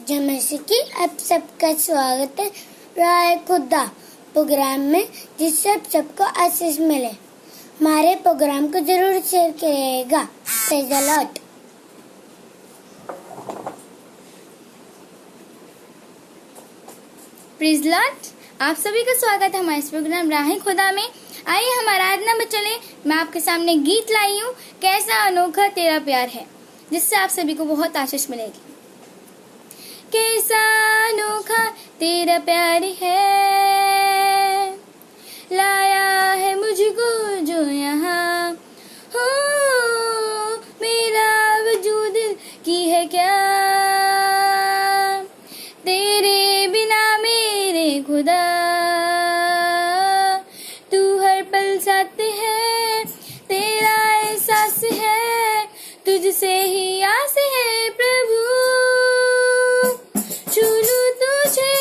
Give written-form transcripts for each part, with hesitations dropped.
जैसे कि आप सबका स्वागत है राय खुदा प्रोग्राम में, जिससे आप सबको आशीष मिले। हमारे प्रोग्राम को जरूर शेयर करिएगा। Praise the Lord. Praise Lord. आप सभी का स्वागत है हमारे इस प्रोग्राम राह खुदा में। आइए हम आराधना में चले। मैं आपके सामने गीत लाई हूँ, कैसा अनोखा तेरा प्यार है, जिससे आप सभी को बहुत आशीष मिलेगी। कैसा अनोखा तेरा प्यार है, लाया है मुझको जो यहाँ हो, मेरा वजूद की है क्या, तेरे बिना मेरे खुदा, तू हर पल साथ है, तेरा एहसास है, तुझसे ही आस है प्रभु, छूलू तुझे,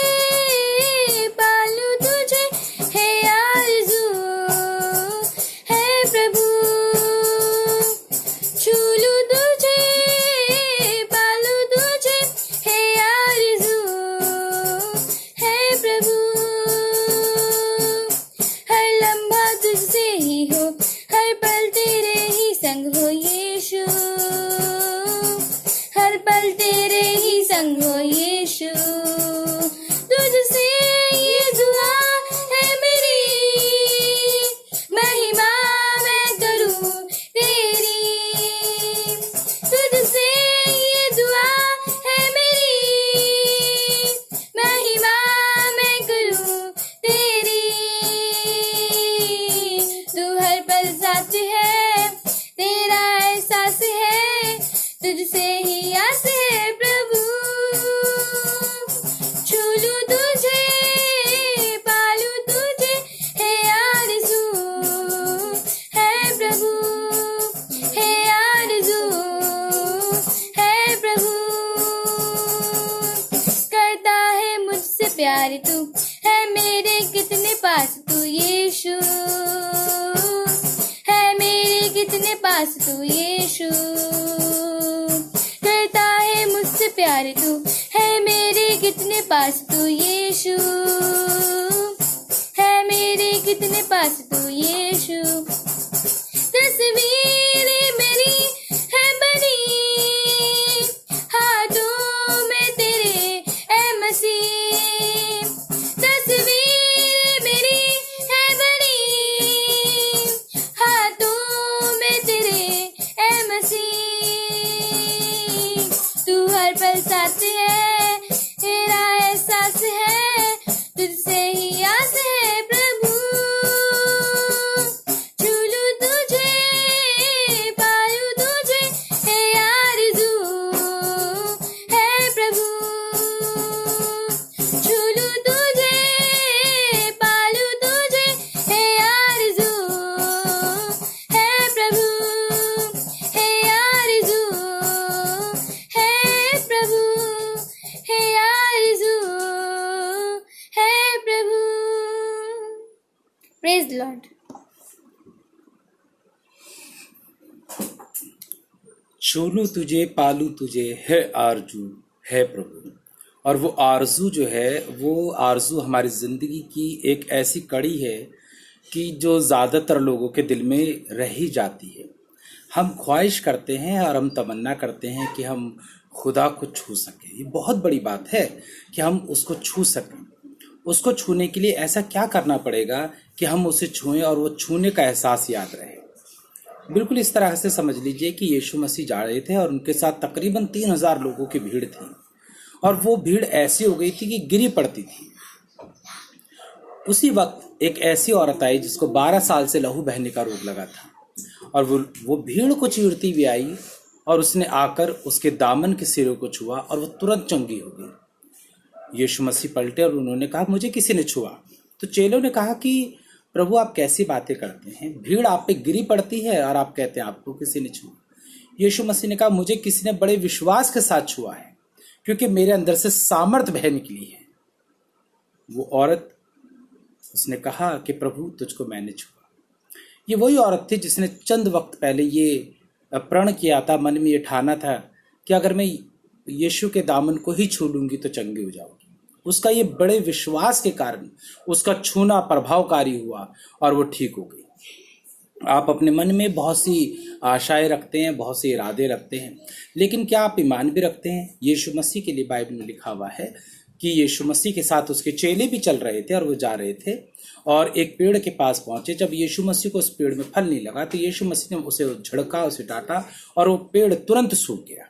पालू तुझे, है आरज़ू है प्रभु, छूलू तुझे, पालू तुझे, है आरज़ू है प्रभु, हर लम्हा तुझसे ही हो, हर पल तेरे ही संग हो यीशु, हर पल तेरे ही संग हो यीशु, तुझसे ये दुआ है मेरी, महिमा मैं करूं तेरी, तुझसे ये दुआ है मेरी, महिमा मैं करूं तेरी, तू हर पल साथ है, तेरा एहसास है, तुझसे ही आस है प्रभु, छूलू तुझे, पालू तुझे, है आरज़ू है प्रभु, है आरज़ू है प्रभु, करता है मुझसे प्यार तू, है मेरे कितने पास तू यीशु, है मेरे कितने पास तू यीशु, करता है मुझसे प्यार तू, है मेरे कितने पास तू यीशु, है मेरे कितने पास तू यीशु, तस्वीर मेरी है बनी हाथों में तेरे ऐ मसीह, तस्वीर मेरी है बनी हाथों में तेरे ऐ मसीह, तू हर पल साथ है, तेरा एहसास है, तुझसे ही आस है प्रभु, छूलू तुझे, पालू तुझे, है आरज़ू है प्रभु, छूलू तुझे, पालू तुझे, है आरज़ू है प्रभु, है आरज़ू है प्रभु, है आरज़ू है प्रभु। Praise Lord. छूलू तुझे, पालू तुझे, है आरजू है प्रभु। और वो आरजू जो है, वो आरजू हमारी ज़िंदगी की एक ऐसी कड़ी है कि जो ज़्यादातर लोगों के दिल में रह ही जाती है। हम ख्वाहिश करते हैं और हम तमन्ना करते हैं कि हम खुदा को छू सकें। ये बहुत बड़ी बात है कि हम उसको छू सकें। उसको छूने के लिए ऐसा क्या करना पड़ेगा कि हम उसे छुएं और वो छूने का एहसास याद रहे। बिल्कुल इस तरह से समझ लीजिए कि यीशु मसीह जा रहे थे और उनके साथ तकरीबन 3000 लोगों की भीड़ थी, और वो भीड़ ऐसी हो गई थी कि गिरी पड़ती थी। उसी वक्त एक ऐसी औरत आई जिसको 12 साल से लहू बहने का रोग लगा था, और वो भीड़ को चीरती भी आई और उसने आकर उसके दामन के सिरों को छुआ और वो तुरंत चंगी हो गई। यीशु मसीह पलटे और उन्होंने कहा, मुझे किसी ने छुआ? तो चेलों ने कहा कि प्रभु, आप कैसी बातें करते हैं? भीड़ आप पे गिरी पड़ती है और आप कहते हैं आपको किसी ने छुआ। यीशु मसीह ने कहा, मुझे किसी ने बड़े विश्वास के साथ छुआ है, क्योंकि मेरे अंदर से सामर्थ बह निकली है। वो औरत, उसने कहा कि प्रभु, तुझको मैंने छुआ। ये वही औरत थी जिसने चंद वक्त पहले ये प्रण किया था, मन में ये ठाना था कि अगर मैं यीशु के दामन को ही छू लूंगी तो चंगी हो जाऊंगी। उसका ये बड़े विश्वास के कारण उसका छूना प्रभावकारी हुआ और वो ठीक हो गई। आप अपने मन में बहुत सी आशाएं रखते हैं, बहुत से इरादे रखते हैं, लेकिन क्या आप ईमान भी रखते हैं? यीशु मसीह के लिए बाइबल में लिखा हुआ है कि यीशु मसीह के साथ उसके चेले भी चल रहे थे और वो जा रहे थे और एक पेड़ के पास पहुंचे। जब यीशु मसीह को उस पेड़ में फल नहीं लगा तो यीशु मसीह ने उसे झड़का, उसे डांटा और वो पेड़ तुरंत सूख गया।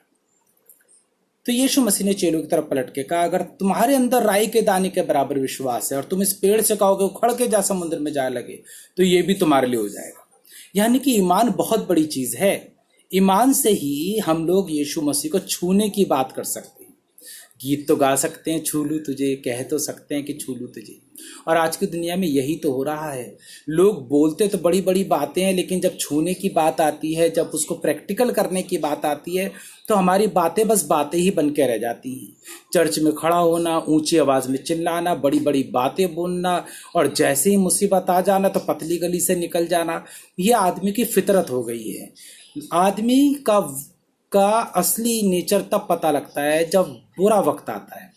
तो यीशु मसीह ने चेलों की तरफ पलट के कहा, अगर तुम्हारे अंदर राई के दाने के बराबर विश्वास है और तुम इस पेड़ से कहोगे उखड़ के जा समुद्र में जाए लगे, तो ये भी तुम्हारे लिए हो जाएगा। यानी कि ईमान बहुत बड़ी चीज है। ईमान से ही हम लोग यीशु मसीह को छूने की बात कर सकते हैं। गीत तो गा सकते हैं, छू लूं तुझे, कह तो सकते हैं कि छू लूं तुझे। और आज की दुनिया में यही तो हो रहा है। लोग बोलते तो बड़ी बड़ी बातें हैं, लेकिन जब छूने की बात आती है, जब उसको प्रैक्टिकल करने की बात आती है, तो हमारी बातें बस बातें ही बन के रह जाती हैं। चर्च में खड़ा होना, ऊंची आवाज में चिल्लाना, बड़ी बड़ी बातें बोलना और जैसे ही मुसीबत आ जाना तो पतली गली से निकल जाना, ये आदमी की फितरत हो गई है। आदमी का असली नेचर तब पता लगता है जब बुरा वक्त आता है।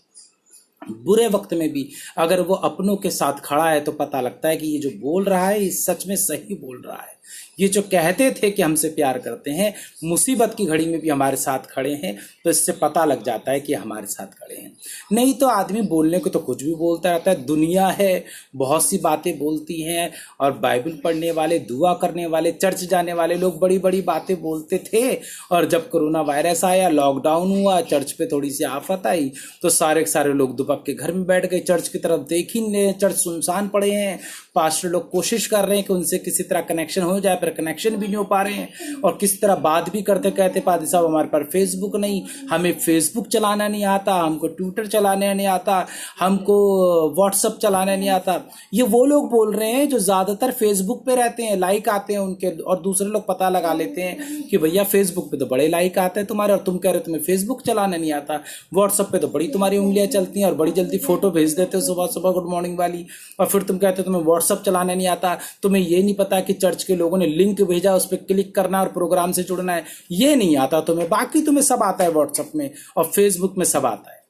बुरे वक्त में भी अगर वो अपनों के साथ खड़ा है तो पता लगता है कि ये जो बोल रहा है ये सच में सही बोल रहा है। ये जो कहते थे कि हमसे प्यार करते हैं, मुसीबत की घड़ी में भी हमारे साथ खड़े हैं, तो इससे पता लग जाता है कि हमारे साथ खड़े हैं। नहीं तो आदमी बोलने को तो कुछ भी बोलता रहता है। दुनिया है, बहुत सी बातें बोलती हैं और बाइबल पढ़ने वाले, दुआ करने वाले, चर्च जाने वाले लोग बड़ी बड़ी बातें बोलते थे। और जब कोरोना वायरस आया, लॉकडाउन हुआ, चर्च पे थोड़ी सी आफत आई, तो सारे लोग दुबक के घर में बैठ गए, चर्च की तरफ देख ही नहीं। चर्च सुनसान पड़े हैं। पास्टर लोग कोशिश कर रहे हैं कि उनसे किसी तरह कनेक्शन हो जाए, पर कनेक्शन भी नहीं हो पा रहे हैं। और किस तरह बात भी करते कहते, पादी साहब हमारे पास फेसबुक नहीं, हमें फेसबुक चलाना नहीं आता, हमको ट्विटर चलाना नहीं आता, हमको व्हाट्सएप चलाना नहीं आता। ये वो लोग बोल रहे हैं जो ज्यादातर फेसबुक पे रहते हैं, लाइक आते हैं उनके, और दूसरे लोग पता लगा लेते हैं कि भैया फेसबुक पे तो बड़े लाइक आते हैं तुम्हारे, और तुम कह रहे हो तुम्हें फेसबुक चलाना नहीं आता। व्हाट्सएप पे तो बड़ी तुम्हारी उंगलियां चलती हैं और बड़ी जल्दी फोटो भेज देते हो सुबह सुबह गुड मॉर्निंग वाली, और फिर तुम कहते हो तुम्हें व्हाट्सएप चलाना नहीं आता, तुम्हें ये नहीं पता कि चर्च के लोगों ने लिंक भेजा, उस पर क्लिक करना और प्रोग्राम से जुड़ना है, ये नहीं आता तुम्हें। बाकी तुम्हें सब आता है व्हाट्सएप में और फेसबुक में सब आता है।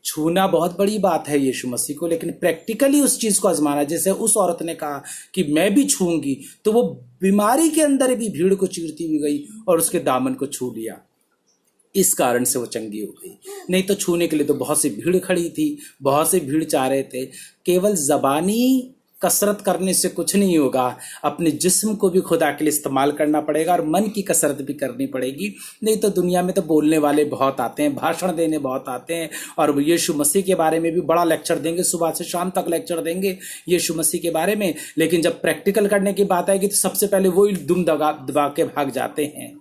छूना बहुत बड़ी बात है यीशु मसीह को, लेकिन प्रैक्टिकली उस चीज को आजमाना। जैसे उस औरत ने कहा कि मैं भी छूंगी, तो वो बीमारी के अंदर भी भीड़ को चीरती हुई गई और उसके दामन को छू लिया। इस कारण से वो चंगी हो गई। नहीं तो छूने के लिए तो बहुत सी भीड़ खड़ी थी, बहुत से भीड़ चाह रहे थे। केवल जबानी कसरत करने से कुछ नहीं होगा, अपने जिस्म को भी खुदा के लिए इस्तेमाल करना पड़ेगा और मन की कसरत भी करनी पड़ेगी। नहीं तो दुनिया में तो बोलने वाले बहुत आते हैं, भाषण देने बहुत आते हैं, और वो यीशु मसीह के बारे में भी बड़ा लेक्चर देंगे, सुबह से शाम तक लेक्चर देंगे यीशु मसीह के बारे में। लेकिन जब प्रैक्टिकल करने की बात आएगी तो सबसे पहले वही दुम दबा के भाग जाते हैं।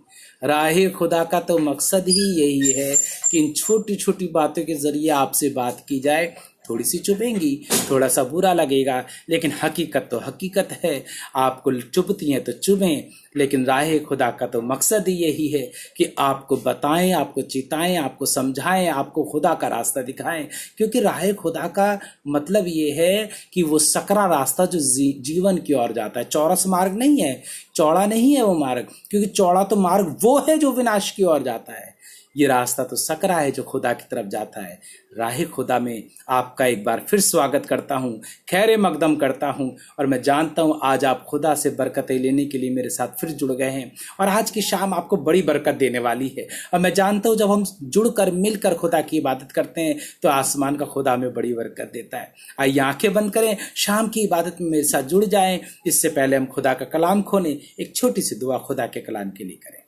राहे खुदा का तो मकसद ही यही है कि इन छोटी छोटी बातों के जरिए आपसे बात की जाए। थोड़ी सी चुभेंगी, थोड़ा सा बुरा लगेगा, लेकिन हकीकत तो हकीकत है। आपको चुभती हैं तो चुभें, लेकिन राहे खुदा का तो मकसद ही यही है कि आपको बताएं, आपको चिताएं, आपको समझाएं, आपको खुदा का रास्ता दिखाएं। क्योंकि राहे खुदा का मतलब ये है कि वो सकरा रास्ता जो जीवन की ओर जाता है, चौरस मार्ग नहीं है, चौड़ा नहीं है वो मार्ग, क्योंकि चौड़ा तो मार्ग वो है जो विनाश की ओर जाता है। ये रास्ता तो सकरा है जो खुदा की तरफ जाता है। राहे खुदा में आपका एक बार फिर स्वागत करता हूँ, खैर मकदम करता हूँ, और मैं जानता हूँ आज आप खुदा से बरकतें लेने के लिए मेरे साथ फिर जुड़ गए हैं, और आज की शाम आपको बड़ी बरकत देने वाली है। और मैं जानता हूँ जब हम जुड़कर मिलकर खुदा की इबादत करते हैं तो आसमान का खुदा हमें बड़ी बरकत देता है। आइए आंखें बंद करें, शाम की इबादत में मेरे साथ जुड़ जाएं। इससे पहले हम खुदा का कलाम खोलें, एक छोटी सी दुआ खुदा के कलाम के लिए करें।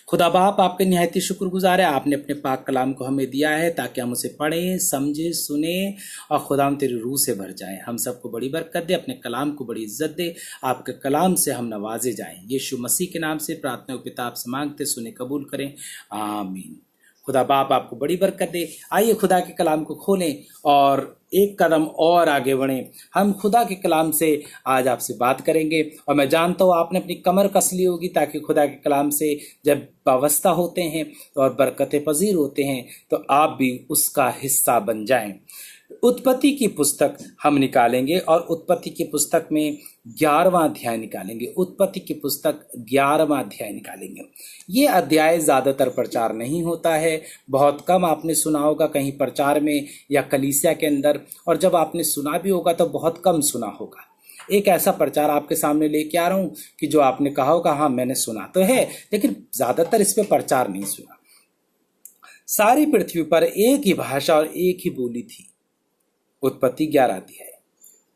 खुदा बाप, आपके निहायती शुक्रगुजार है, आपने अपने पाक कलाम को हमें दिया है ताकि हम उसे पढ़ें, समझें, सुने और खुदा हम तेरी रूह से भर जाएं। हम सबको बड़ी बरकत दे, अपने कलाम को बड़ी इज्जत दे, आपके कलाम से हम नवाजे जाएं। यीशु मसीह के नाम से प्रार्थना पिता आपसे मांगते, सुने, कबूल करें, आमीन। खुदा बाप आपको बड़ी बरकत दे। आइए खुदा के कलाम को खोलें और एक कदम और आगे बढ़ें। हम खुदा के कलाम से आज आपसे बात करेंगे, और मैं जानता हूँ आपने अपनी कमर कस ली होगी ताकि खुदा के कलाम से जब वाबस्ता होते हैं और बरकतें पजीर होते हैं तो आप भी उसका हिस्सा बन जाएं। उत्पत्ति की पुस्तक हम निकालेंगे और उत्पत्ति की पुस्तक में 11वां अध्याय निकालेंगे। उत्पत्ति की पुस्तक 11वां अध्याय निकालेंगे। ये अध्याय ज़्यादातर प्रचार नहीं होता है, बहुत कम आपने सुना होगा कहीं प्रचार में या कलीसिया के अंदर, और जब आपने सुना भी होगा तो बहुत कम सुना होगा। एक ऐसा प्रचार आपके सामने लेके आ रहा हूँ कि जो आपने कहा होगा हाँ मैंने सुना तो है, लेकिन ज़्यादातर इस पर प्रचार नहीं सुना। सारी पृथ्वी पर एक ही भाषा और एक ही बोली थी। उत्पत्ति 11 अध्याय।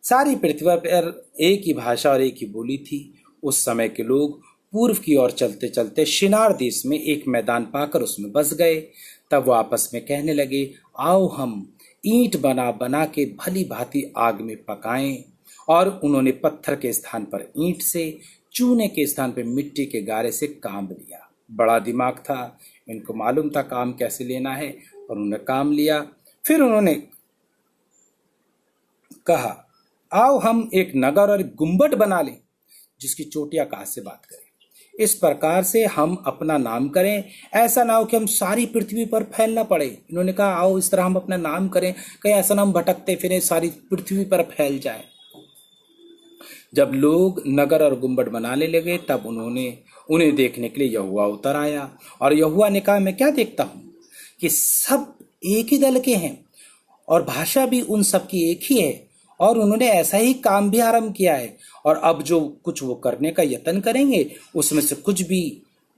सारी पृथ्वी पर एक ही भाषा और एक ही बोली थी। उस समय के लोग पूर्व की ओर चलते चलते शिनार देश में एक मैदान पाकर उसमें बस गए। तब वो आपस में कहने लगे, आओ हम ईंट बना बना के भली भांति आग में पकाएं। और उन्होंने पत्थर के स्थान पर ईंट से, चूने के स्थान पर मिट्टी के गारे से काम लिया। बड़ा दिमाग था, इनको मालूम था काम कैसे लेना है, और उन्होंने काम लिया। फिर उन्होंने कहा, आओ हम एक नगर और एक गुंबद बना लें जिसकी चोटी आकाश से बात करें। इस प्रकार से हम अपना नाम करें, ऐसा ना हो कि हम सारी पृथ्वी पर फैलना पड़े। इन्होंने कहा आओ इस तरह हम अपना नाम करें, कहीं ऐसा ना हम भटकते फिरे सारी पृथ्वी पर फैल जाए। जब लोग नगर और गुंबद बनाने लगे तब उन्हें देखने के लिए यहोवा उतर आया। और यहोवा ने कहा, मैं क्या देखता हूँ कि सब एक ही दल के हैं और भाषा भी उन सब की एक ही है, और उन्होंने ऐसा ही काम भी आरंभ किया है। और अब जो कुछ वो करने का यत्न करेंगे उसमें से कुछ भी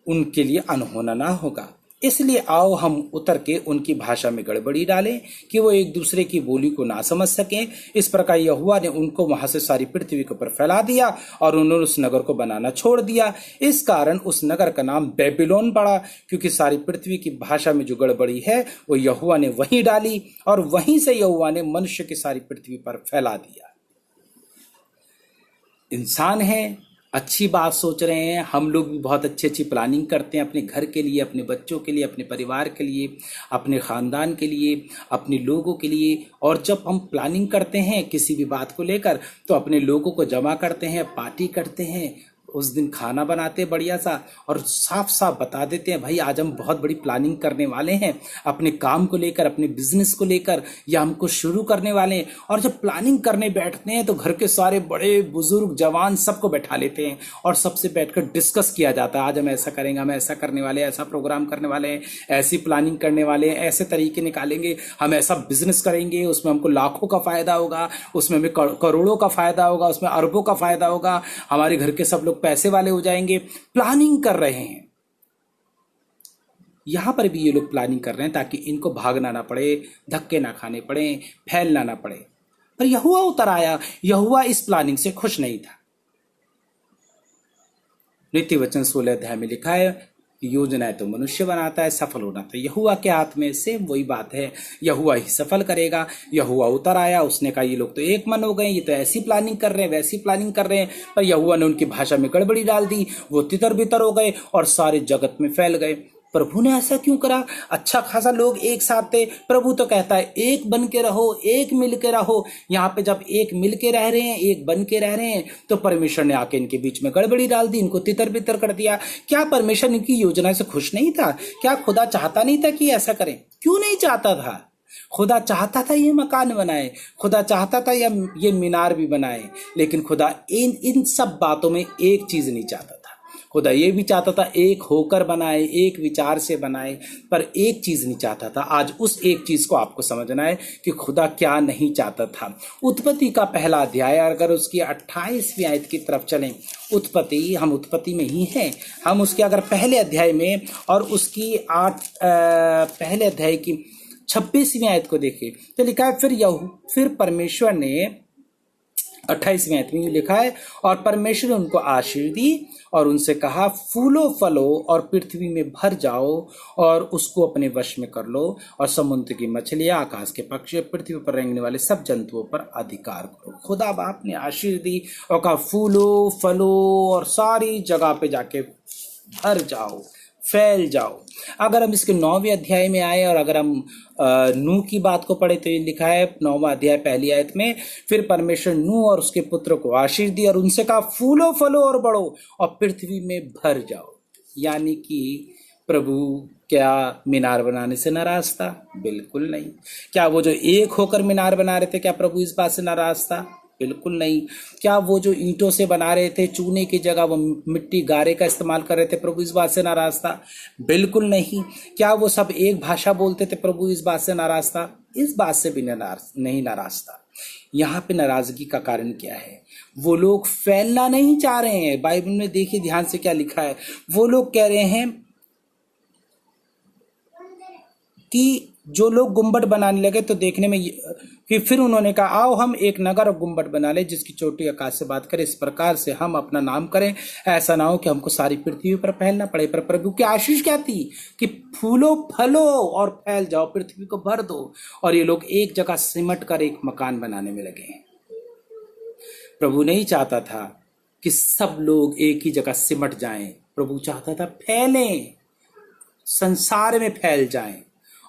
उनके लिए अनहोना ना होगा। इसलिए आओ हम उतर के उनकी भाषा में गड़बड़ी डालें कि वो एक दूसरे की बोली को ना समझ सकें। इस प्रकार यहोवा ने उनको वहां से सारी पृथ्वी के ऊपर फैला दिया और उन्होंने उस नगर को बनाना छोड़ दिया। इस कारण उस नगर का नाम बेबीलोन पड़ा, क्योंकि सारी पृथ्वी की भाषा में जो गड़बड़ी है वो यहोवा ने वहीं डाली, और वहीं से यहोवा ने मनुष्य की सारी पृथ्वी पर फैला दिया। इंसान है, अच्छी बात सोच रहे हैं, हम लोग भी बहुत अच्छी अच्छी प्लानिंग करते हैं अपने घर के लिए, अपने बच्चों के लिए, अपने परिवार के लिए, अपने ख़ानदान के लिए, अपने लोगों के लिए। और जब हम प्लानिंग करते हैं किसी भी बात को लेकर तो अपने लोगों को जमा करते हैं, पार्टी करते हैं, उस दिन खाना बनाते हैं बढ़िया सा, और साफ साफ बता देते हैं भाई आज हम बहुत बड़ी प्लानिंग करने वाले हैं अपने काम को लेकर, अपने बिजनेस को लेकर, या हमको शुरू करने वाले हैं। और जब प्लानिंग करने बैठते हैं तो घर के सारे बड़े बुजुर्ग जवान सबको बैठा लेते हैं और सबसे बैठकर डिस्कस किया जाता है, आज हम ऐसा करेंगे, हम ऐसा करने वाले हैं, ऐसा प्रोग्राम करने वाले हैं, ऐसी प्लानिंग करने वाले हैं, ऐसे तरीके निकालेंगे, हम ऐसा बिजनेस करेंगे, उसमें हमको लाखों का फायदा होगा, उसमें हमें करोड़ों का फायदा होगा, उसमें अरबों का फायदा होगा, हमारे घर के सब लोग पैसे वाले हो जाएंगे। प्लानिंग कर रहे हैं। यहां पर भी ये लोग प्लानिंग कर रहे हैं ताकि इनको भागना ना पड़े, धक्के ना खाने पड़े, फैलना ना पड़े। पर यहोवा उतर आया। यहोवा इस प्लानिंग से खुश नहीं था। नीति वचन 16 अध्याय में लिखा है, योजनाएं तो मनुष्य बनाता है, सफल होना तो यहोवा के हाथ में। सेम वही बात है, यहोवा ही सफल करेगा। यहोवा उतर आया, उसने कहा ये लोग तो एक मन हो गए, ये तो ऐसी प्लानिंग कर रहे हैं, वैसी प्लानिंग कर रहे हैं। पर यहोवा ने उनकी भाषा में गड़बड़ी डाल दी, वो तितर बितर हो गए और सारे जगत में फैल गए। प्रभु ने ऐसा क्यों करा? अच्छा खासा लोग एक साथ थे। प्रभु तो कहता है एक बन के रहो, एक मिल के रहो। यहाँ पे जब एक मिल के रह रहे हैं, एक बन के रह रहे हैं, तो परमेश्वर ने आके इनके बीच में गड़बड़ी डाल दी, इनको तितर बितर कर दिया। क्या परमेश्वर इनकी योजना से खुश नहीं था? क्या खुदा चाहता नहीं था कि ऐसा करें? क्यों नहीं चाहता था? खुदा चाहता था ये मकान बनाए, खुदा चाहता था ये मीनार भी बनाए, लेकिन खुदा इन सब बातों में एक चीज नहीं चाहता था। खुदा ये भी चाहता था एक होकर बनाए, एक विचार से बनाए, पर एक चीज नहीं चाहता था। आज उस एक चीज को आपको समझना है कि खुदा क्या नहीं चाहता था। उत्पत्ति का पहला अध्याय, अगर उसकी 28वीं आयत की तरफ चलें, हम उत्पत्ति में ही हैं, हम उसके अगर पहले अध्याय में और उसकी पहले अध्याय की 26वीं आयत को देखें तो लिखा है, फिर परमेश्वर ने 28वीं आयत में लिखा है, और परमेश्वर ने उनको आशीष दी और उनसे कहा, फूलो फलो और पृथ्वी में भर जाओ और उसको अपने वश में कर लो, और समुद्र की मछलियां, आकाश के पक्षी, पृथ्वी पर रेंगने वाले सब जंतुओं पर अधिकार करो। खुदा बाप ने आशीष दी और कहा फूलो फलो और सारी जगह पे जाके भर जाओ, फैल जाओ। अगर हम इसके 9वें अध्याय में आए और अगर हम नूह की बात को पढ़े तो ये लिखा है 9वां अध्याय पहली आयत में, फिर परमेश्वर नूह और उसके पुत्र को आशीष दी और उनसे कहा फूलो फलो और बढ़ो और पृथ्वी में भर जाओ। यानी कि प्रभु क्या मीनार बनाने से नाराज था? बिल्कुल नहीं। क्या वो जो एक होकर मीनार बना रहे थे, क्या प्रभु इस बात से नाराज था? बिल्कुल नहीं। क्या वो जो ईंटों से बना रहे थे, चूने की जगह वो मिट्टी गारे का इस्तेमाल कर रहे थे, प्रभु इस बात से नाराज था? बिल्कुल नहीं। क्या वो सब एक भाषा बोलते थे, प्रभु इस बात से नाराज था? इस बात से भी नहीं नाराज था। यहाँ पे नाराजगी का कारण क्या है? वो लोग फैलना नहीं चाह रहे हैं। बाइबल में देखिए ध्यान से क्या लिखा है। वो लोग कह रहे हैं कि जो लोग गुम्बद बनाने लगे तो देखने में कि फिर उन्होंने कहा, आओ हम एक नगर और गुम्बद बना ले जिसकी चोटी आकाश से बात करे, इस प्रकार से हम अपना नाम करें, ऐसा ना हो कि हमको सारी पृथ्वी पर फैलना पड़े। पर प्रभु की आशीष क्या थी कि फूलो फलो और फैल जाओ, पृथ्वी को भर दो। और ये लोग एक जगह सिमट कर एक मकान बनाने में लगे। प्रभु नहीं चाहता था कि सब लोग एक ही जगह सिमट जाएं। प्रभु चाहता था फैलें, संसार में फैल जाएं।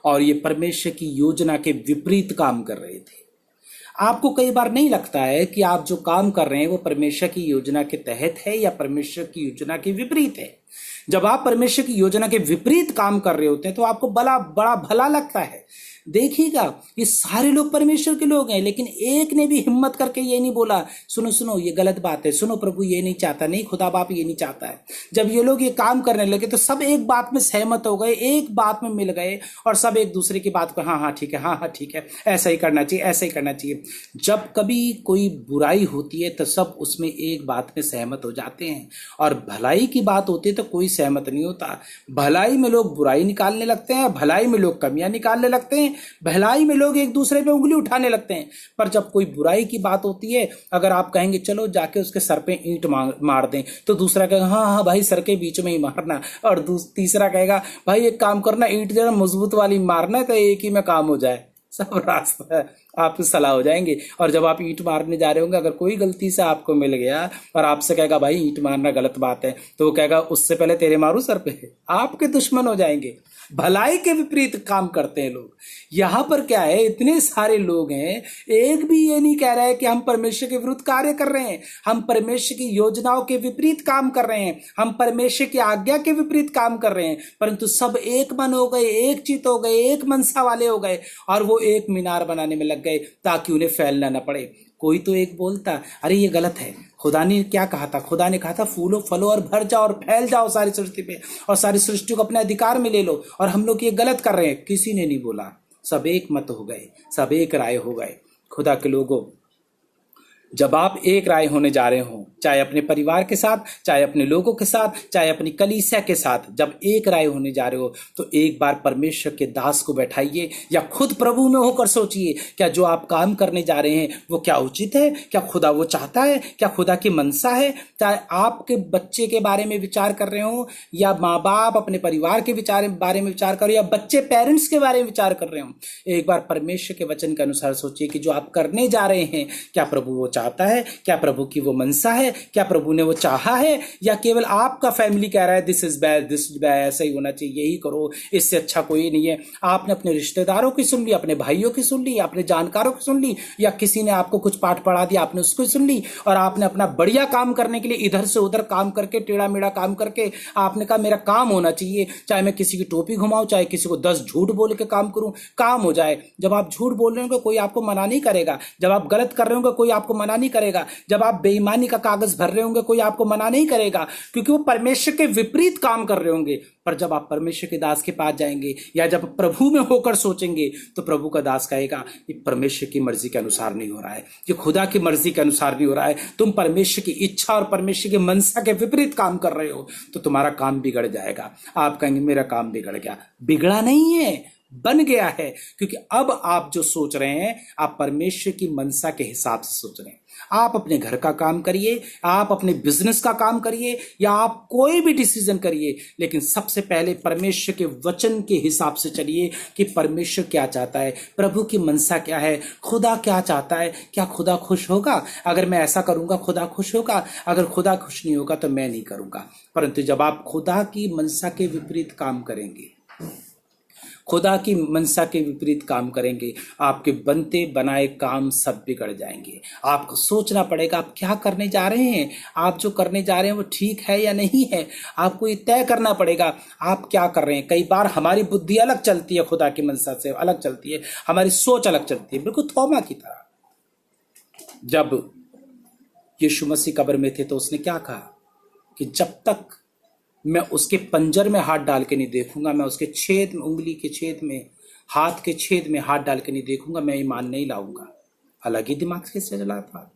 और ये परमेश्वर की योजना के विपरीत काम कर रहे थे। आपको कई बार नहीं लगता है कि आप जो काम कर रहे हैं वो परमेश्वर की योजना के तहत है या परमेश्वर की योजना के विपरीत है? जब आप परमेश्वर की योजना के विपरीत काम कर रहे होते हैं तो आपको बड़ा भला लगता है। देखिएगा, ये सारे लोग परमेश्वर के लोग हैं, लेकिन एक ने भी हिम्मत करके ये नहीं बोला, सुनो सुनो ये गलत बात है, सुनो प्रभु ये नहीं चाहता, नहीं खुदा बाप ये नहीं चाहता है। जब ये लोग ये काम करने लगे तो सब एक बात में सहमत हो गए, एक बात में मिल गए और सब एक दूसरे की बात को हाँ ठीक है, हाँ ठीक है, ऐसा ही करना चाहिए, ऐसा ही करना चाहिए। जब कभी कोई बुराई होती है तो सब उसमें एक बात में सहमत हो जाते हैं, और भलाई की बात होती है तो कोई सहमत नहीं होता। भलाई में लोग बुराई निकालने लगते हैं, भलाई में लोग कमियां निकालने लगते हैं, भलाई में लोग एक दूसरे पे उंगली उठाने लगते हैं। पर जब कोई बुराई की बात होती है, अगर आप कहेंगे चलो जाके उसके सर पे ईंट मार दें, तो दूसरा कहेगा हाँ भाई सर के बीच में ही मारना, और तीसरा कहेगा भाई एक काम करना, ईंट जरा मजबूत वाली मारना है तो एक ही में काम हो जाए। सब रास्ता है, आप सलाह हो जाएंगे। और जब आप ईंट मारने जा रहे होंगे, अगर कोई गलती से आपको मिल गया और आपसे कहेगा भाई ईंट मारना गलत बात है, तो वो कहेगा उससे पहले तेरे मारू सर पे, आपके दुश्मन हो जाएंगे। भलाई के विपरीत काम करते हैं लोग। यहाँ पर क्या है, इतने सारे लोग हैं, एक भी ये नहीं कह रहा है कि हम परमेश्वर के विरुद्ध कार्य कर रहे हैं, हम परमेश्वर की योजनाओं के विपरीत काम कर रहे हैं, हम परमेश्वर की आज्ञा के विपरीत काम कर रहे हैं, परंतु सब एक मन हो गए, एक चित हो गए, एक मनसा वाले हो गए, और वो एक मीनार बनाने में लग गए ताकि उन्हें फैलना न पड़े। कोई तो एक बोलता, अरे ये गलत है, खुदा ने क्या कहा था? खुदा ने कहा था फूलो फलो और भर जाओ और फैल जाओ सारी सृष्टि पे, और सारी सृष्टि को अपने अधिकार में ले लो, और हम लोग ये गलत कर रहे हैं। किसी ने नहीं बोला, सब एक मत हो गए, सब एक राय हो गए। खुदा के लोगों, जब आप एक राय होने जा रहे हो, चाहे अपने परिवार के साथ, चाहे अपने लोगों के साथ, चाहे अपनी कलीसिया के साथ, जब एक राय होने जा रहे हो तो एक बार परमेश्वर के दास को बैठाइए या खुद प्रभु में होकर सोचिए, क्या जो आप काम करने जा रहे हैं वो क्या उचित है? क्या खुदा वो चाहता है? क्या खुदा की मनसा है? चाहे आपके बच्चे के बारे में विचार कर रहे हो, या माँ बाप अपने परिवार के बारे में विचार कर रहे हो, या बच्चे पेरेंट्स के बारे में विचार कर रहे हो, एक बार परमेश्वर के वचन के अनुसार सोचिए कि जो आप करने जा रहे हैं क्या प्रभु वो चाहता है? क्या प्रभु की वो मनसा है? क्या प्रभु ने वो चाहा है? या केवल आपका फैमिली कह रहा है this is bad, this is bad, ऐसा ही होना चाहिए, यही करो, इससे अच्छा कोई नहीं है। आपने अपने रिश्तेदारों की सुन ली, अपने भाइयों की सुन ली, अपने जानकारों की सुन ली, या किसी ने आपको कुछ पाठ पढ़ा दिया आपने उसको सुन ली, और आपने अपना बढ़िया काम करने के लिए इधर से उधर काम करके, टेढ़ा मेढ़ा काम करके आपने कहा मेरा काम होना चाहिए, चाहे मैं किसी की टोपी घुमाऊं, चाहे किसी को 10 झूठ बोल के काम करूं, काम हो जाए। जब आप झूठ बोल रहे होंगे कोई आपको मना नहीं करेगा, जब आप गलत कर रहे होंगे कोई आपको मना नहीं करेगा, जब आप बेईमानी का कागज भर रहे होंगे कोई आपको मना नहीं करेगा, क्योंकि वो परमेश्वर के विपरीत काम कर रहे होंगे। पर जब आप परमेश्वर के दास के पास जाएंगे या जब प्रभु में होकर सोचेंगे तो प्रभु का दास कहेगा ये परमेश्वर की मर्जी के अनुसार नहीं हो रहा है, ये खुदा की मर्जी के अनुसार नहीं हो रहा है, तुम परमेश्वर की इच्छा और परमेश्वर की मनसा के विपरीत काम कर रहे हो, तो तुम्हारा काम बिगड़ जाएगा। आप कहेंगे मेरा काम बिगड़ गया। बिगड़ा नहीं है, बन गया है, क्योंकि अब आप जो सोच रहे हैं आप परमेश्वर की मनसा के हिसाब से सोच रहे हैं। आप अपने घर का काम करिए, आप अपने बिजनेस का काम करिए, या आप कोई भी डिसीजन करिए, लेकिन सबसे पहले परमेश्वर के वचन के हिसाब से चलिए कि परमेश्वर क्या चाहता है, प्रभु की मनसा क्या है, खुदा क्या चाहता है। क्या खुदा खुश होगा? अगर मैं ऐसा करूंगा खुदा खुश होगा, अगर खुदा खुश नहीं होगा तो मैं नहीं करूंगा। परंतु जब आप खुदा की मनसा के विपरीत काम करेंगे, खुदा की मनसा के विपरीत काम करेंगे, आपके बनते बनाए काम सब बिगड़ जाएंगे। आपको सोचना पड़ेगा आप क्या करने जा रहे हैं, आप जो करने जा रहे हैं वो ठीक है या नहीं है। आपको ये तय करना पड़ेगा आप क्या कर रहे हैं। कई बार हमारी बुद्धि अलग चलती है, खुदा की मनसा से अलग चलती है, हमारी सोच अलग चलती है, बिल्कुल थोमा की तरह। जब यीशु मसीह कब्र में थे तो उसने क्या कहा कि जब तक मैं उसके पंजर में हाथ डाल के नहीं देखूंगा, मैं उसके छेद में, उंगली के छेद में, हाथ के छेद में हाथ डाल के नहीं देखूंगा, मैं ईमान नहीं लाऊंगा। अलग ही दिमाग से चला था।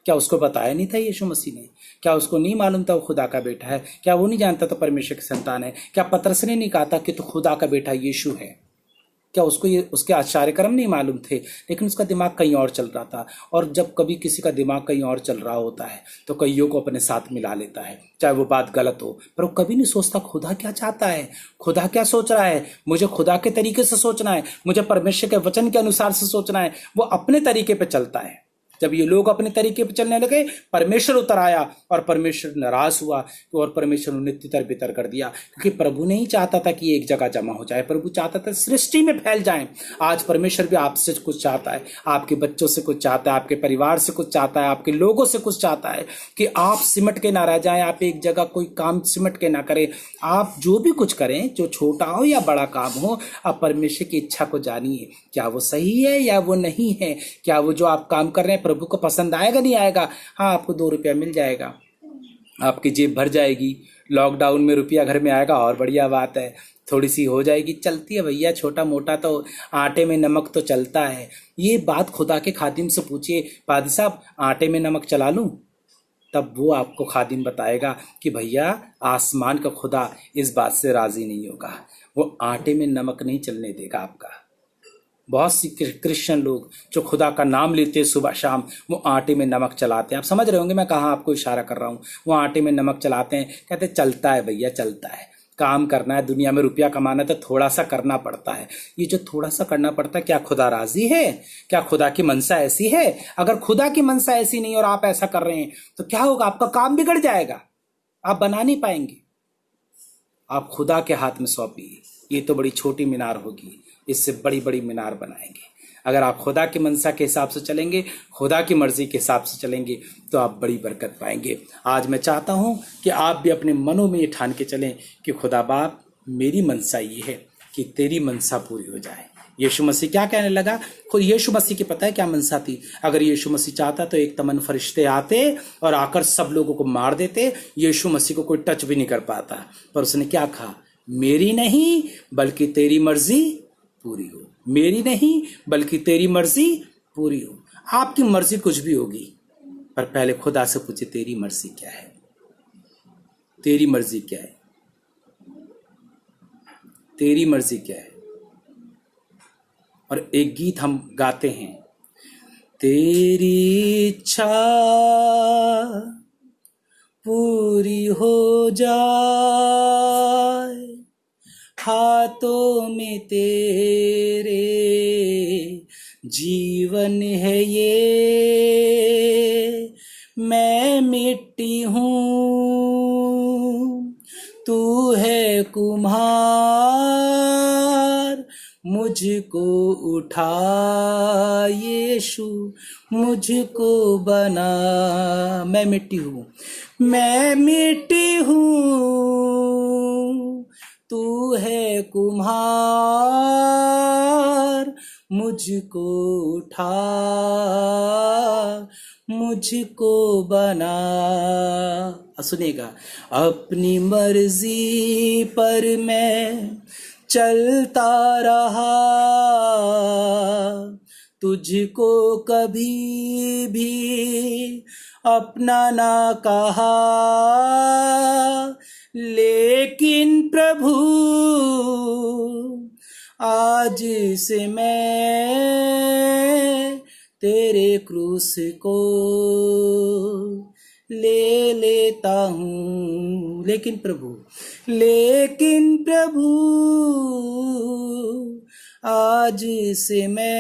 क्या उसको बताया नहीं था यीशु मसीह ने? क्या उसको नहीं मालूम था वो खुदा का बेटा है? क्या वो नहीं जानता था परमेश्वर की संतान है? क्या पतरस ने नहीं कहा था कि तो खुदा का बेटा यीशु है? क्या उसको ये उसके आचार्य कर्म नहीं मालूम थे? लेकिन उसका दिमाग कहीं और चल रहा था। और जब कभी किसी का दिमाग कहीं और चल रहा होता है तो कईयों को अपने साथ मिला लेता है, चाहे वो बात गलत हो, पर वो कभी नहीं सोचता खुदा क्या चाहता है, खुदा क्या सोच रहा है। मुझे खुदा के तरीके से सोचना है, मुझे परमेश्वर के वचन के अनुसार से सोचना है। वो अपने तरीके पे चलता है। जब ये लोग अपने तरीके पर चलने लगे, परमेश्वर उतर आया और परमेश्वर नाराज हुआ और परमेश्वर उन्हें तितर बितर कर दिया, क्योंकि प्रभु नहीं चाहता था कि एक जगह जमा हो जाए, प्रभु चाहता था सृष्टि में फैल जाए। आज परमेश्वर भी आपसे कुछ चाहता है, आपके बच्चों से कुछ चाहता है, आपके परिवार से कुछ चाहता है, आपके लोगों से कुछ चाहता है कि आप सिमट के ना रह जाएं, आप एक जगह कोई काम सिमट के ना करें। आप जो भी कुछ करें, जो छोटा हो या बड़ा काम हो, आप परमेश्वर की इच्छा को जानिए, क्या वो सही है या वो नहीं है। क्या वो जो आप काम कर रहे हैं प्रभु को पसंद आएगा नहीं आएगा? हाँ, आपको 2 रुपया मिल जाएगा, आपकी जेब भर जाएगी। लॉकडाउन में रुपया घर में आएगा और बढ़िया बात है, थोड़ी सी हो जाएगी, चलती है भैया, छोटा मोटा तो आटे में नमक तो चलता है। ये बात खुदा के खादिम से पूछिए, पादी साहब आटे में नमक चला लूं? तब वो आपको खादिम बताएगा कि भैया आसमान का खुदा इस बात से राजी नहीं होगा, वो आटे में नमक नहीं चलने देगा आपका। बहुत सी क्रिश्चियन लोग जो खुदा का नाम लेते हैं सुबह शाम, वो आटे में नमक चलाते हैं। आप समझ रहे होंगे मैं कहाँ आपको इशारा कर रहा हूँ। वो आटे में नमक चलाते हैं, कहते हैं चलता है भैया, चलता है, काम करना है, दुनिया में रुपया कमाना है तो थोड़ा सा करना पड़ता है। ये जो थोड़ा सा करना पड़ता है, क्या खुदा राजी है? क्या खुदा की मनसा ऐसी है? अगर खुदा की मनसा ऐसी नहीं और आप ऐसा कर रहे हैं तो क्या होगा? आपका काम बिगड़ जाएगा, आप बना नहीं पाएंगे। आप खुदा के हाथ में सौंपिए। ये तो बड़ी छोटी मीनार होगी, इससे बड़ी बड़ी मीनार बनाएंगे। अगर आप खुदा की मनसा के हिसाब से चलेंगे, खुदा की मर्जी के हिसाब से चलेंगे, तो आप बड़ी बरकत पाएंगे। आज मैं चाहता हूं कि आप भी अपने मनों में ये ठान के चलें कि खुदा बाप, मेरी मनसा ये है कि तेरी मनसा पूरी हो जाए। यीशु मसीह क्या कहने लगा? खुद यीशु मसीह की पता है क्या मनसा थी। अगर यीशु मसीह चाहता तो एक तमन फरिश्ते आते और आकर सब लोगों को मार देते, यीशु मसीह को कोई टच भी नहीं कर पाता। पर उसने क्या कहा? मेरी नहीं बल्कि तेरी मर्जी पूरी हो। मेरी नहीं बल्कि तेरी मर्जी पूरी हो। आपकी मर्जी कुछ भी होगी, पर पहले खुदा से पूछे तेरी मर्जी क्या है, तेरी मर्जी क्या है, तेरी मर्जी क्या है। और एक गीत हम गाते हैं, तेरी इच्छा पूरी हो जाए, हाथों में तेरे जीवन है ये। मैं मिट्टी हूँ, तू है कुम्हार, मुझको उठा यीशु, मुझको बना। मैं मिट्टी हूँ, मैं मिट्टी हूँ, तू है कुम्हार, मुझको उठा, मुझको बना। सुनिएगा, अपनी मर्जी पर मैं चलता रहा, तुझको कभी भी अपना ना कहा, लेकिन प्रभु आज से मैं तेरे क्रूस को ले लेता हूँ। लेकिन प्रभु आज से मैं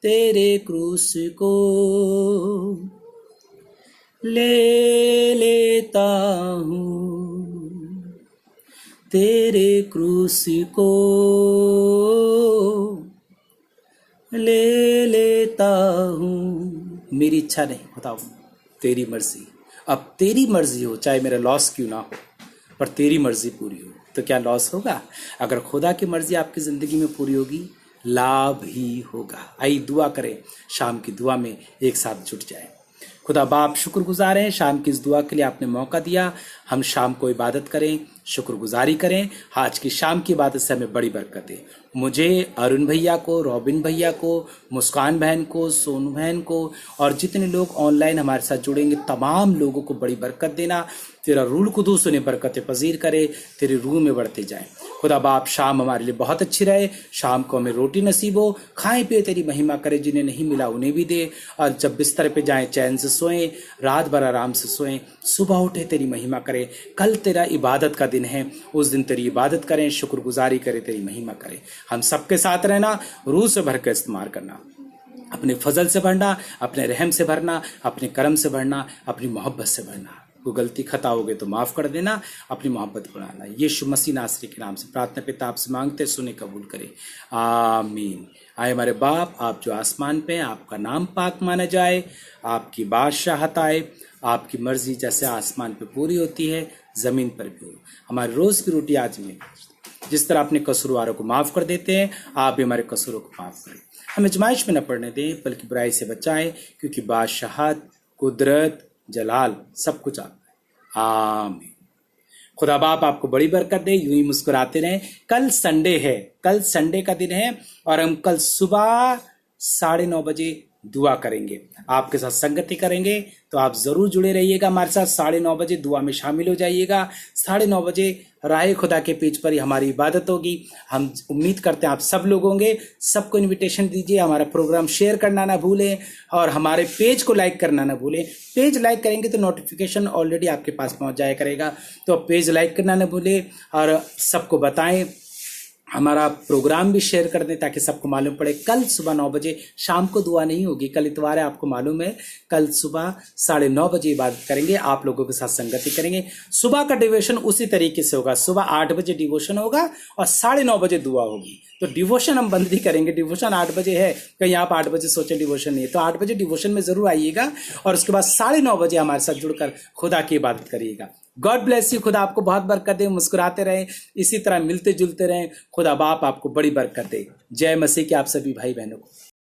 तेरे क्रूस को ले लेता हूँ, तेरे क्रूस को ले लेता हूँ। मेरी इच्छा नहीं, बताओ, तेरी मर्जी। अब तेरी मर्जी हो, चाहे मेरा लॉस क्यों ना हो, पर तेरी मर्जी पूरी हो तो क्या लॉस होगा? अगर खुदा की मर्जी आपकी ज़िंदगी में पूरी होगी, लाभ ही होगा। आइए दुआ करें, शाम की दुआ में एक साथ जुट जाएं। खुदा बाप, शुक्रगुजार हैं शाम की इस दुआ के लिए आपने मौका दिया। हम शाम को इबादत करें, शुक्रगुजारी करें। आज की शाम की इबादत से हमें बड़ी बरकत दे। मुझे, अरुण भैया को, रॉबिन भैया को, मुस्कान बहन को, सोनू बहन को और जितने लोग ऑनलाइन हमारे साथ जुड़ेंगे तमाम लोगों को बड़ी बरकत देना। तेरा रूह कुदूस उन्हें बरकतें पजीर करे, तेरे रूह में बढ़ते जाएं। खुदा बाप, शाम हमारे लिए बहुत अच्छी रहे। शाम को हमें रोटी नसीब हो, खाएं पिए तेरी महिमा करे। जिन्हें नहीं मिला उन्हें भी दे, और जब बिस्तर पे जाएं चैन से सोएं, रात भर आराम से सोएं, सुबह उठे तेरी महिमा करे। कल तेरा इबादत का दिन है, उस दिन तेरी इबादत करें, शुक्रगुजारी करें, तेरी महिमा करें। हम सबके साथ रहना, रूह से भर के इस्तेमाल करना, अपने फजल से भरना, अपने रहम से भरना, अपने करम से भरना, अपनी मोहब्बत से भरना। कोई गलती खता हो गई तो माफ़ कर देना, अपनी मोहब्बत बढ़ाना। यीशु मसीह नासरी के नाम से प्रार्थना पिता आपसे मांगते, सुने, कबूल करें, आमीन। आए हमारे बाप, आप जो आसमान पे हैं, आपका नाम पाक माना जाए, आपकी बादशाहत आए, आपकी मर्जी जैसे आसमान पे पूरी होती है ज़मीन पर भी हो। हमारे रोज़ की रोटी आज में, जिस तरह अपने कसूरवारों को माफ़ कर देते हैं, आप भी हमारे कसूरों को माफ़ करें। हमें आजमाइश में न पड़ने दें, बल्कि बुराई से बचाएं, क्योंकि बादशाहत, कुदरत, जलाल सब कुछ आपका है। आमीन। खुदा बाप आपको बड़ी बरकत दे, यूं ही मुस्कुराते रहें। कल संडे है, कल संडे का दिन है और हम कल सुबह 9:30 बजे दुआ करेंगे, आपके साथ संगति करेंगे। तो आप जरूर जुड़े रहिएगा हमारे साथ। 9:30 बजे दुआ में शामिल हो जाइएगा। 9:30 बजे राहे खुदा के पेज पर ही हमारी इबादत होगी। हम उम्मीद करते हैं आप सब लोग होंगे। सबको इनविटेशन दीजिए, हमारा प्रोग्राम शेयर करना ना भूलें और हमारे पेज को लाइक करना ना भूलें। पेज लाइक करेंगे तो नोटिफिकेशन ऑलरेडी आपके पास पहुंच जाया करेगा, तो पेज लाइक करना ना भूलें और सबको बताएं। हमारा प्रोग्राम भी शेयर कर दें ताकि सबको मालूम पड़े। कल सुबह 9 बजे, शाम को दुआ नहीं होगी, कल इतवार है, आपको मालूम है। कल सुबह 9:30 बजे इबादत करेंगे, आप लोगों के साथ संगति करेंगे। सुबह का डिवोशन उसी तरीके से होगा, सुबह 8 बजे डिवोशन होगा और 9:30 बजे दुआ होगी। तो डिवोशन हम बंद नहीं करेंगे, डिवोशन 8 बजे है, कहीं आप 8 बजे सोचे डिवोशन नहीं है, तो 8 बजे डिवोशन में जरूर आइएगा और उसके बाद 9:30 बजे हमारे साथ जुड़कर खुदा की इबादत करिएगा। God bless you. खुदा आपको बहुत बरकत दे, मुस्कुराते रहें, इसी तरह मिलते जुलते रहें। खुदा बाप आपको बड़ी बरकत दे। जय मसीह के आप सभी भाई बहनों को।